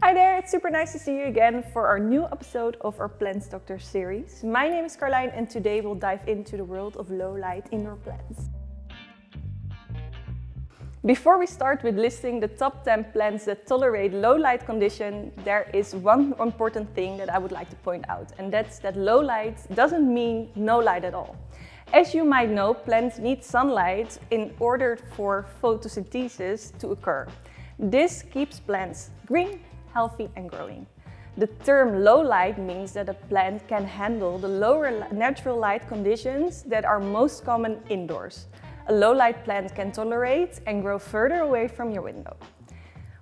Hi there, it's super nice to see you again for our new episode of our PLNTSdoctor series. My name is Carlijn and today we'll dive into the world of low-light indoor plants. Before we start with listing the top 10 plants that tolerate low light condition, there is one important thing that I would like to point out, and that's that low light doesn't mean no light at all. As you might know, plants need sunlight in order for photosynthesis to occur. This keeps plants green, healthy and growing. The term low light means that a plant can handle the lower natural light conditions that are most common indoors. A low light plant can tolerate and grow further away from your window.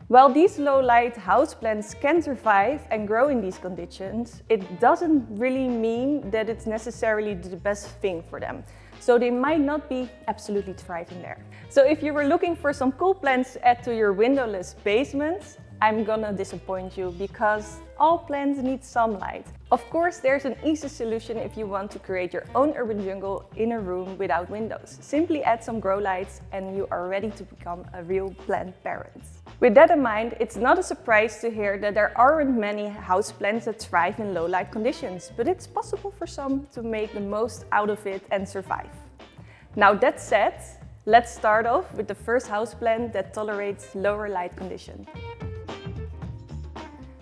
While these low light houseplants can survive and grow in these conditions, it doesn't really mean that it's necessarily the best thing for them. So they might not be absolutely thriving there. So if you were looking for some cool plants to add to your windowless basements, I'm gonna disappoint you because all plants need sunlight. Of course, there's an easy solution if you want to create your own urban jungle in a room without windows. Simply add some grow lights and you are ready to become a real plant parent. With that in mind, it's not a surprise to hear that there aren't many houseplants that thrive in low light conditions, but it's possible for some to make the most out of it and survive. Now that said, let's start off with the first houseplant that tolerates lower light conditions.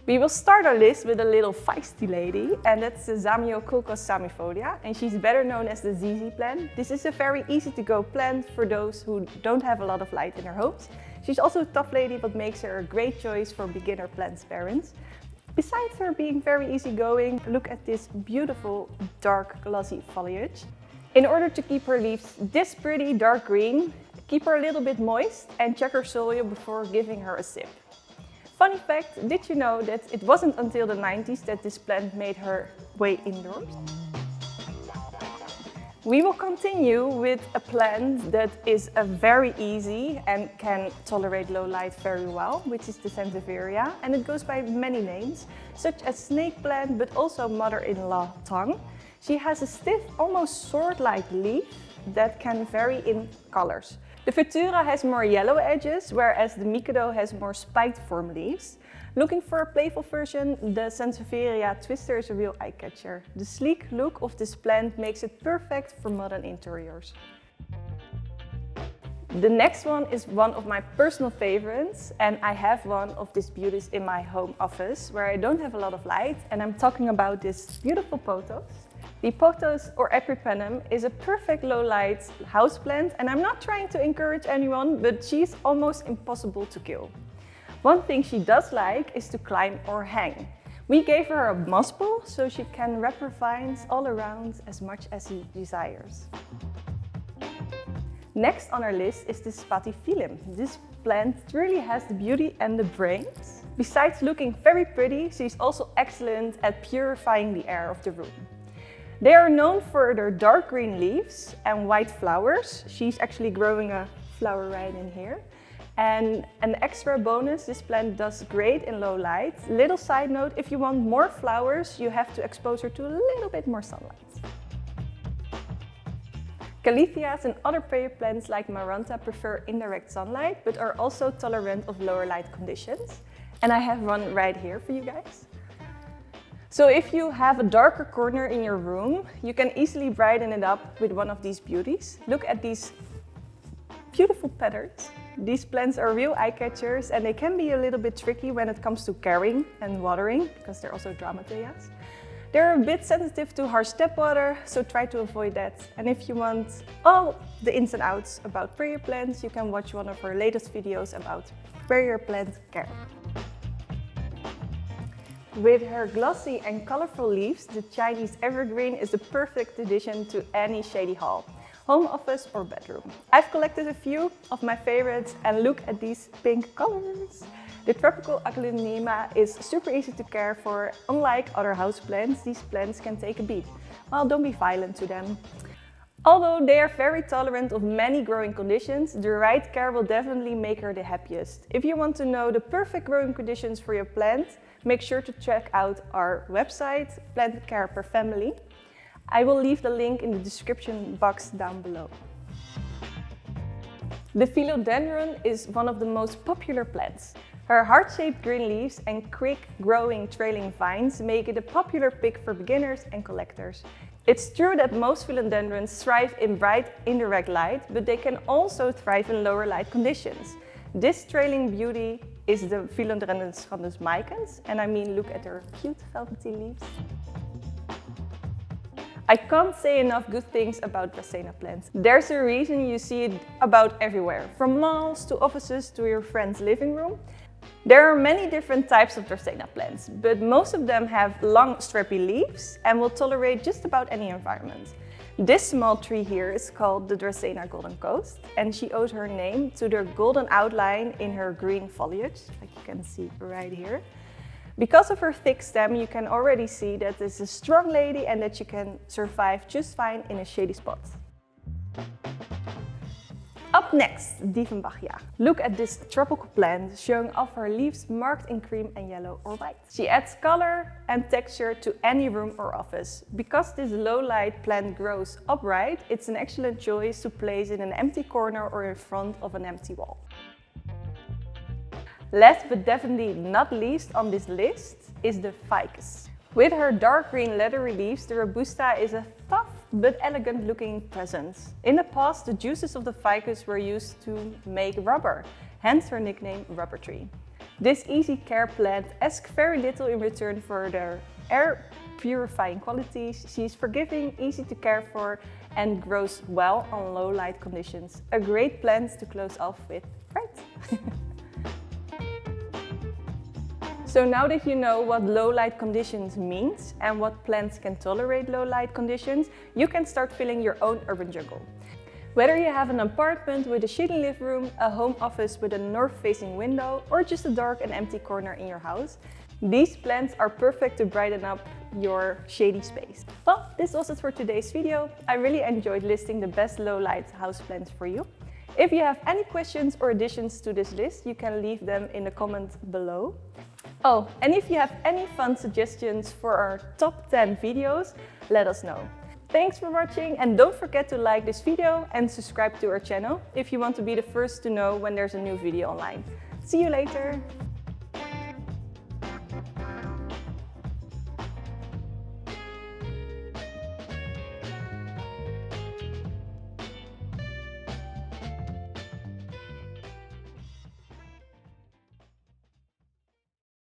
We will start our list with a little feisty lady, and that's the Zamioculcas Zamiifolia, and she's better known as the ZZ plant. This is a very easy to go plant for those who don't have a lot of light in their homes. She's also a tough lady, what makes her a great choice for beginner plant parents. Besides her being very easygoing, look at this beautiful dark glossy foliage. In order to keep her leaves this pretty dark green, keep her a little bit moist and check her soil before giving her a sip. Funny fact, did you know that it wasn't until the 90s that this plant made her way indoors? We will continue with a plant that is very easy and can tolerate low light very well, which is the Sansevieria, and it goes by many names, such as snake plant, but also mother-in-law tongue. She has a stiff, almost sword-like leaf that can vary in colors. The Futura has more yellow edges, whereas the Mikado has more spiked form leaves. Looking for a playful version, the Sansevieria Twister is a real eye-catcher. The sleek look of this plant makes it perfect for modern interiors. The next one is one of my personal favorites, and I have one of these beauties in my home office where I don't have a lot of light, and I'm talking about this beautiful Pothos. The Pothos or Epipremnum is a perfect low-light houseplant, and I'm not trying to encourage anyone, but she's almost impossible to kill. One thing she does like is to climb or hang. We gave her a moss ball so she can wrap her vines all around as much as she desires. Next on our list is the Spathiphyllum. This plant really has the beauty and the brains. Besides looking very pretty, she's also excellent at purifying the air of the room. They are known for their dark green leaves and white flowers. She's actually growing a flower right in here. And an extra bonus, this plant does great in low light. Little side note, if you want more flowers, you have to expose her to a little bit more sunlight. Calatheas and other prayer plants like Maranta prefer indirect sunlight, but are also tolerant of lower light conditions. And I have one right here for you guys. So if you have a darker corner in your room, you can easily brighten it up with one of these beauties. Look at these beautiful patterns. These plants are real eye-catchers and they can be a little bit tricky when it comes to caring and watering, because they're also Dracaenas. They're a bit sensitive to harsh tap water, so try to avoid that. And if you want all the ins and outs about prayer plants, you can watch one of our latest videos about prayer plant care. With her glossy and colorful leaves, the Chinese evergreen is the perfect addition to any shady hall, home office or bedroom. I've collected a few of my favorites and look at these pink colors. The tropical Aglaonema is super easy to care for. Unlike other houseplants, these plants can take a beat. Well, don't be violent to them. Although they are very tolerant of many growing conditions, the right care will definitely make her the happiest. If you want to know the perfect growing conditions for your plant, make sure to check out our website, Plant Care Per Family. I will leave the link in the description box down below. The Philodendron is one of the most popular plants. Her heart-shaped green leaves and quick-growing trailing vines make it a popular pick for beginners and collectors. It's true that most philodendrons thrive in bright indirect light, but they can also thrive in lower light conditions. This trailing beauty is the Philodendron Scandens Micans, and I mean, look at her cute velvety leaves. I can't say enough good things about Dracaena plants. There's a reason you see it about everywhere, from malls to offices to your friend's living room. There are many different types of Dracaena plants, but most of them have long strappy leaves and will tolerate just about any environment. This small tree here is called the Dracaena Golden Coast, and she owes her name to the golden outline in her green foliage, like you can see right here. Because of her thick stem, you can already see that this is a strong lady and that she can survive just fine in a shady spot. Up next, Dieffenbachia. Look at this tropical plant showing off her leaves marked in cream and yellow or white. She adds color and texture to any room or office. Because this low-light plant grows upright, it's an excellent choice to place in an empty corner or in front of an empty wall. Last but definitely not least on this list is the ficus. With her dark green leathery leaves, the Robusta is a tough but elegant looking presence. In the past, the juices of the ficus were used to make rubber, hence her nickname rubber tree. This easy care plant asks very little in return for their air purifying qualities. She's forgiving, easy to care for, and grows well on low light conditions. A great plant to close off with, right? So now that you know what low light conditions means and what plants can tolerate low light conditions, you can start filling your own urban jungle. Whether you have an apartment with a shady living room, a home office with a north-facing window, or just a dark and empty corner in your house, these plants are perfect to brighten up your shady space. Well, this was it for today's video. I really enjoyed listing the best low light houseplants for you. If you have any questions or additions to this list, you can leave them in the comments below. Oh, and if you have any fun suggestions for our top 10 videos, let us know. Thanks for watching, and don't forget to like this video and subscribe to our channel if you want to be the first to know when there's a new video online. See you later!